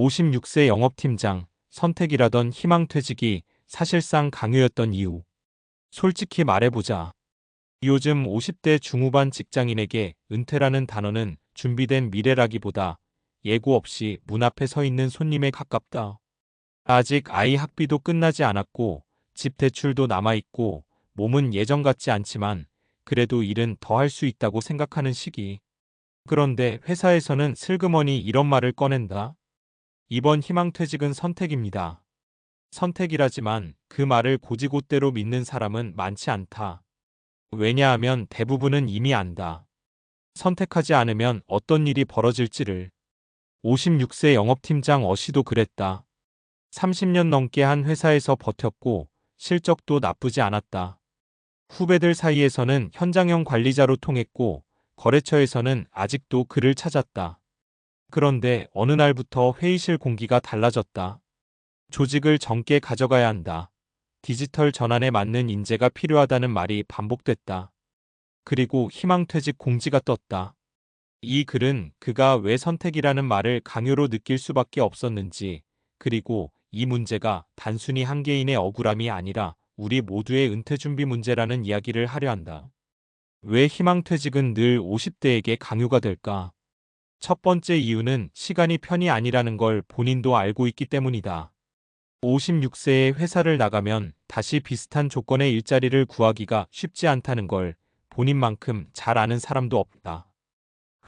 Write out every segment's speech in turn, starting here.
56세 영업팀장, 선택이라던 희망퇴직이 사실상 강요였던 이유. 솔직히 말해보자. 요즘 50대 중후반 직장인에게 은퇴라는 단어는 준비된 미래라기보다 예고 없이 문 앞에 서 있는 손님에 가깝다. 아직 아이 학비도 끝나지 않았고 집 대출도 남아있고 몸은 예전 같지 않지만 그래도 일은 더 할 수 있다고 생각하는 시기. 그런데 회사에서는 슬그머니 이런 말을 꺼낸다. 이번 희망퇴직은 선택입니다. 선택이라지만 그 말을 곧이곧대로 믿는 사람은 많지 않다. 왜냐하면 대부분은 이미 안다. 선택하지 않으면 어떤 일이 벌어질지를. 56세 영업팀장 어씨도 그랬다. 30년 넘게 한 회사에서 버텼고 실적도 나쁘지 않았다. 후배들 사이에서는 현장형 관리자로 통했고 거래처에서는 아직도 그를 찾았다. 그런데 어느 날부터 회의실 공기가 달라졌다. 조직을 젊게 가져가야 한다. 디지털 전환에 맞는 인재가 필요하다는 말이 반복됐다. 그리고 희망퇴직 공지가 떴다. 이 글은 그가 왜 선택이라는 말을 강요로 느낄 수밖에 없었는지, 그리고 이 문제가 단순히 한 개인의 억울함이 아니라 우리 모두의 은퇴 준비 문제라는 이야기를 하려 한다. 왜 희망퇴직은 늘 50대에게 강요가 될까? 첫 번째 이유는 시간이 편이 아니라는 걸 본인도 알고 있기 때문이다. 56세에 회사를 나가면 다시 비슷한 조건의 일자리를 구하기가 쉽지 않다는 걸 본인만큼 잘 아는 사람도 없다.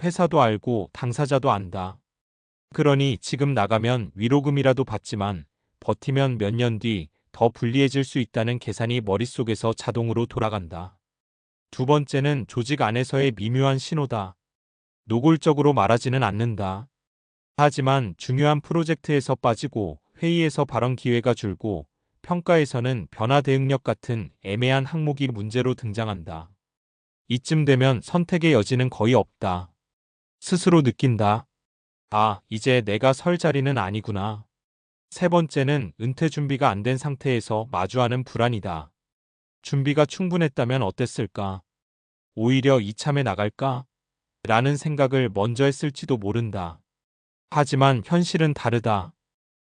회사도 알고 당사자도 안다. 그러니 지금 나가면 위로금이라도 받지만 버티면 몇 년 뒤 더 불리해질 수 있다는 계산이 머릿속에서 자동으로 돌아간다. 두 번째는 조직 안에서의 미묘한 신호다. 노골적으로 말하지는 않는다. 하지만 중요한 프로젝트에서 빠지고 회의에서 발언 기회가 줄고 평가에서는 변화 대응력 같은 애매한 항목이 문제로 등장한다. 이쯤 되면 선택의 여지는 거의 없다. 스스로 느낀다. 아, 이제 내가 설 자리는 아니구나. 세 번째는 은퇴 준비가 안 된 상태에서 마주하는 불안이다. 준비가 충분했다면 어땠을까? 오히려 이참에 나갈까? 라는 생각을 먼저 했을지도 모른다. 하지만 현실은 다르다.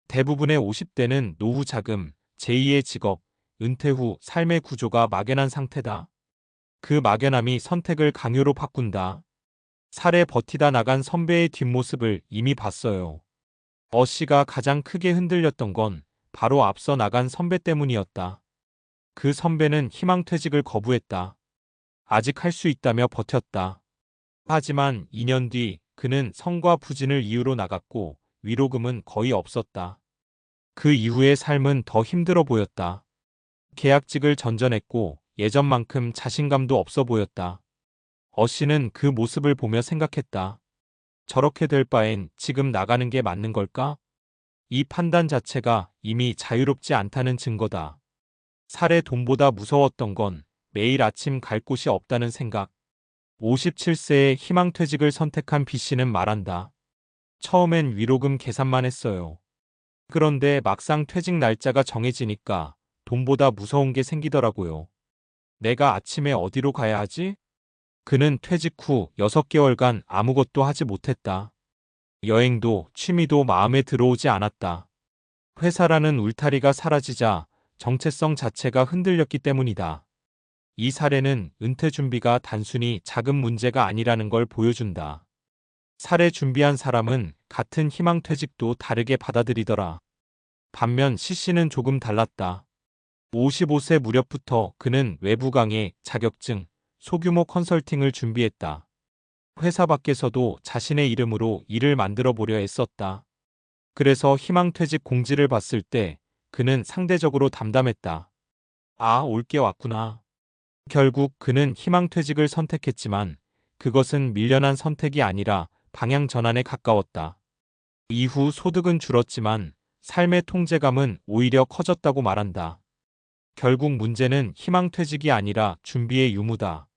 대부분의 50대는 노후 자금, 제2의 직업, 은퇴 후 삶의 구조가 막연한 상태다. 그 막연함이 선택을 강요로 바꾼다. 살에 버티다 나간 선배의 뒷모습을 이미 봤어요. 어씨가 가장 크게 흔들렸던 건 바로 앞서 나간 선배 때문이었다. 그 선배는 희망퇴직을 거부했다. 아직 할 수 있다며 버텼다. 하지만 2년 뒤 그는 성과 부진을 이유로 나갔고 위로금은 거의 없었다. 그 이후의 삶은 더 힘들어 보였다. 계약직을 전전했고 예전만큼 자신감도 없어 보였다. 어씨는 그 모습을 보며 생각했다. 저렇게 될 바엔 지금 나가는 게 맞는 걸까? 이 판단 자체가 이미 자유롭지 않다는 증거다. 살의 돈보다 무서웠던 건 매일 아침 갈 곳이 없다는 생각. 57세에 희망퇴직을 선택한 B씨는 말한다. 처음엔 위로금 계산만 했어요. 그런데 막상 퇴직 날짜가 정해지니까 돈보다 무서운 게 생기더라고요. 내가 아침에 어디로 가야 하지? 그는 퇴직 후 6개월간 아무것도 하지 못했다. 여행도 취미도 마음에 들어오지 않았다. 회사라는 울타리가 사라지자 정체성 자체가 흔들렸기 때문이다. 이 사례는 은퇴 준비가 단순히 자금 문제가 아니라는 걸 보여준다. 사례 준비한 사람은 같은 희망퇴직도 다르게 받아들이더라. 반면 C씨는 조금 달랐다. 55세 무렵부터 그는 외부 강의, 자격증, 소규모 컨설팅을 준비했다. 회사 밖에서도 자신의 이름으로 일을 만들어 보려 애썼다. 그래서 희망퇴직 공지를 봤을 때 그는 상대적으로 담담했다. 아, 올 게 왔구나. 결국 그는 희망퇴직을 선택했지만 그것은 밀려난 선택이 아니라 방향 전환에 가까웠다. 이후 소득은 줄었지만 삶의 통제감은 오히려 커졌다고 말한다. 결국 문제는 희망퇴직이 아니라 준비의 유무다.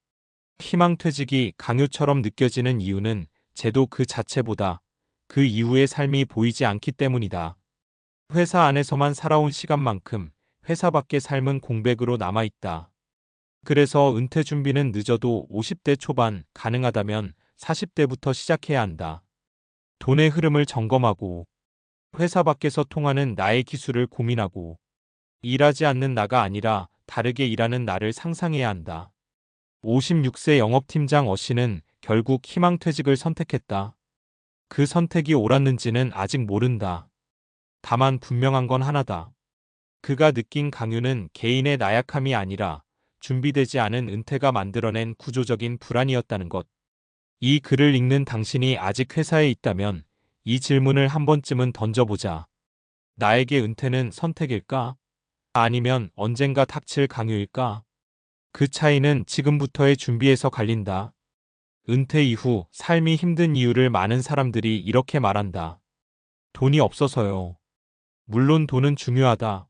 희망퇴직이 강요처럼 느껴지는 이유는 제도 그 자체보다 그 이후의 삶이 보이지 않기 때문이다. 회사 안에서만 살아온 시간만큼 회사 밖의 삶은 공백으로 남아있다. 그래서 은퇴 준비는 늦어도 50대 초반, 가능하다면 40대부터 시작해야 한다. 돈의 흐름을 점검하고 회사 밖에서 통하는 나의 기술을 고민하고 일하지 않는 나가 아니라 다르게 일하는 나를 상상해야 한다. 56세 영업팀장 어씨는 결국 희망퇴직을 선택했다. 그 선택이 옳았는지는 아직 모른다. 다만 분명한 건 하나다. 그가 느낀 강요는 개인의 나약함이 아니라 준비되지 않은 은퇴가 만들어낸 구조적인 불안이었다는 것. 이 글을 읽는 당신이 아직 회사에 있다면 이 질문을 한 번쯤은 던져보자. 나에게 은퇴는 선택일까? 아니면 언젠가 닥칠 강요일까? 그 차이는 지금부터의 준비에서 갈린다. 은퇴 이후 삶이 힘든 이유를 많은 사람들이 이렇게 말한다. 돈이 없어서요. 물론 돈은 중요하다.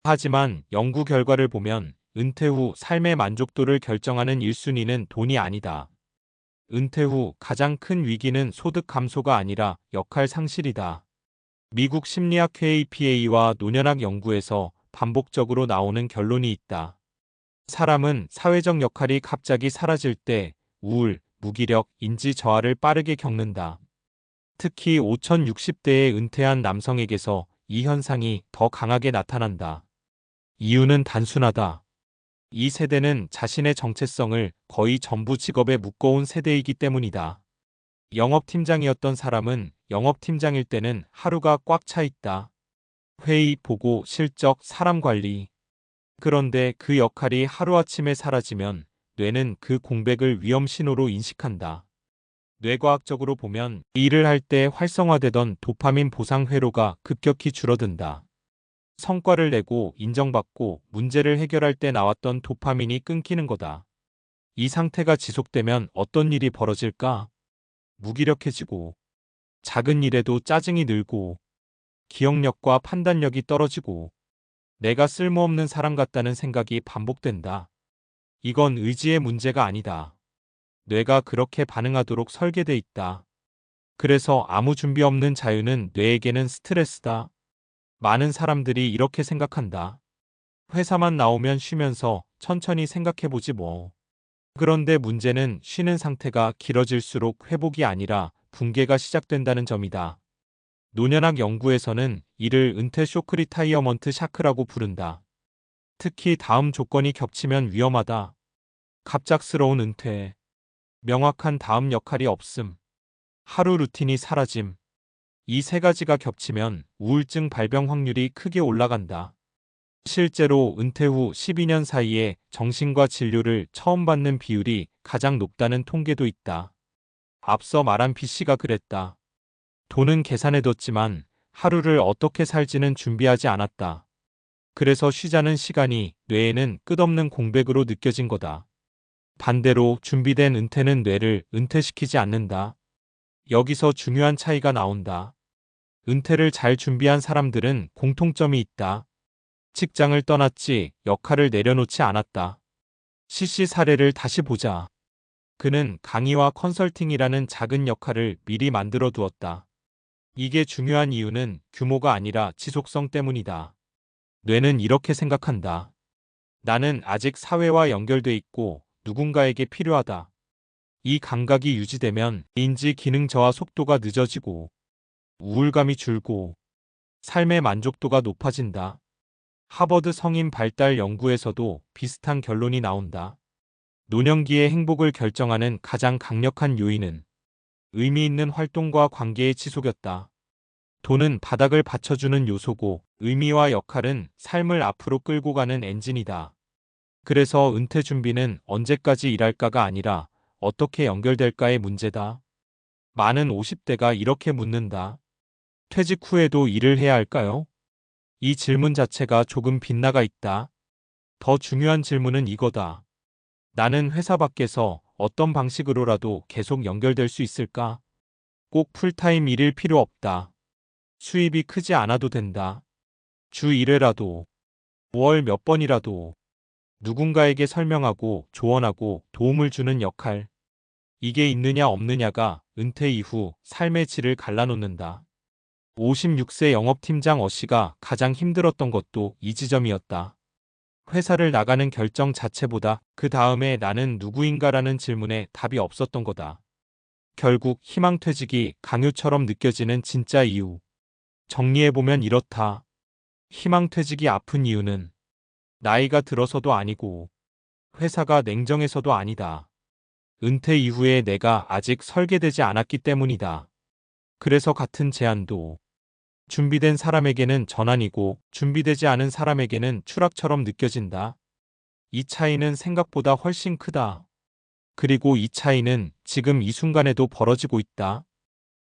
하지만 연구 결과를 보면 은퇴 후 삶의 만족도를 결정하는 1순위는 돈이 아니다. 은퇴 후 가장 큰 위기는 소득 감소가 아니라 역할 상실이다. 미국 심리학회 APA와 노년학 연구에서 반복적으로 나오는 결론이 있다. 사람은 사회적 역할이 갑자기 사라질 때 우울, 무기력, 인지 저하를 빠르게 겪는다. 특히 5060대에 은퇴한 남성에게서 이 현상이 더 강하게 나타난다. 이유는 단순하다. 이 세대는 자신의 정체성을 거의 전부 직업에 묶어온 세대이기 때문이다. 영업팀장이었던 사람은 영업팀장일 때는 하루가 꽉 차 있다. 회의, 보고, 실적, 사람 관리. 그런데 그 역할이 하루아침에 사라지면 뇌는 그 공백을 위험 신호로 인식한다. 뇌과학적으로 보면 일을 할 때 활성화되던 도파민 보상 회로가 급격히 줄어든다. 성과를 내고 인정받고 문제를 해결할 때 나왔던 도파민이 끊기는 거다. 이 상태가 지속되면 어떤 일이 벌어질까? 무기력해지고, 작은 일에도 짜증이 늘고, 기억력과 판단력이 떨어지고, 내가 쓸모없는 사람 같다는 생각이 반복된다. 이건 의지의 문제가 아니다. 뇌가 그렇게 반응하도록 설계돼 있다. 그래서 아무 준비 없는 자유는 뇌에게는 스트레스다. 많은 사람들이 이렇게 생각한다. 회사만 나오면 쉬면서 천천히 생각해보지 뭐. 그런데 문제는 쉬는 상태가 길어질수록 회복이 아니라 붕괴가 시작된다는 점이다. 노년학 연구에서는 이를 은퇴 쇼크 리타이어먼트 샤크라고 부른다. 특히 다음 조건이 겹치면 위험하다. 갑작스러운 은퇴, 명확한 다음 역할이 없음, 하루 루틴이 사라짐. 이 세 가지가 겹치면 우울증 발병 확률이 크게 올라간다. 실제로 은퇴 후 12년 사이에 정신과 진료를 처음 받는 비율이 가장 높다는 통계도 있다. 앞서 말한 B씨가 그랬다. 돈은 계산해뒀지만 하루를 어떻게 살지는 준비하지 않았다. 그래서 쉬자는 시간이 뇌에는 끝없는 공백으로 느껴진 거다. 반대로 준비된 은퇴는 뇌를 은퇴시키지 않는다. 여기서 중요한 차이가 나온다. 은퇴를 잘 준비한 사람들은 공통점이 있다. 직장을 떠났지 역할을 내려놓지 않았다. CC 사례를 다시 보자. 그는 강의와 컨설팅이라는 작은 역할을 미리 만들어 두었다. 이게 중요한 이유는 규모가 아니라 지속성 때문이다. 뇌는 이렇게 생각한다. 나는 아직 사회와 연결돼 있고 누군가에게 필요하다. 이 감각이 유지되면 인지 기능 저하 속도가 늦어지고 우울감이 줄고 삶의 만족도가 높아진다. 하버드 성인 발달 연구에서도 비슷한 결론이 나온다. 노년기의 행복을 결정하는 가장 강력한 요인은 의미 있는 활동과 관계의 지속이었다. 돈은 바닥을 받쳐주는 요소고 의미와 역할은 삶을 앞으로 끌고 가는 엔진이다. 그래서 은퇴 준비는 언제까지 일할까가 아니라 어떻게 연결될까의 문제다. 많은 50대가 이렇게 묻는다. 퇴직 후에도 일을 해야 할까요? 이 질문 자체가 조금 빗나가 있다. 더 중요한 질문은 이거다. 나는 회사 밖에서 어떤 방식으로라도 계속 연결될 수 있을까? 꼭 풀타임 일일 필요 없다. 수입이 크지 않아도 된다. 주 1회라도, 5월 몇 번이라도, 누군가에게 설명하고 조언하고 도움을 주는 역할. 이게 있느냐 없느냐가 은퇴 이후 삶의 질을 갈라놓는다. 56세 영업팀장 어씨가 가장 힘들었던 것도 이 지점이었다. 회사를 나가는 결정 자체보다 그 다음에 나는 누구인가라는 질문에 답이 없었던 거다. 결국 희망퇴직이 강요처럼 느껴지는 진짜 이유. 정리해보면 이렇다. 희망퇴직이 아픈 이유는 나이가 들어서도 아니고 회사가 냉정해서도 아니다. 은퇴 이후에 내가 아직 설계되지 않았기 때문이다. 그래서 같은 제안도 준비된 사람에게는 전환이고 준비되지 않은 사람에게는 추락처럼 느껴진다. 이 차이는 생각보다 훨씬 크다. 그리고 이 차이는 지금 이 순간에도 벌어지고 있다.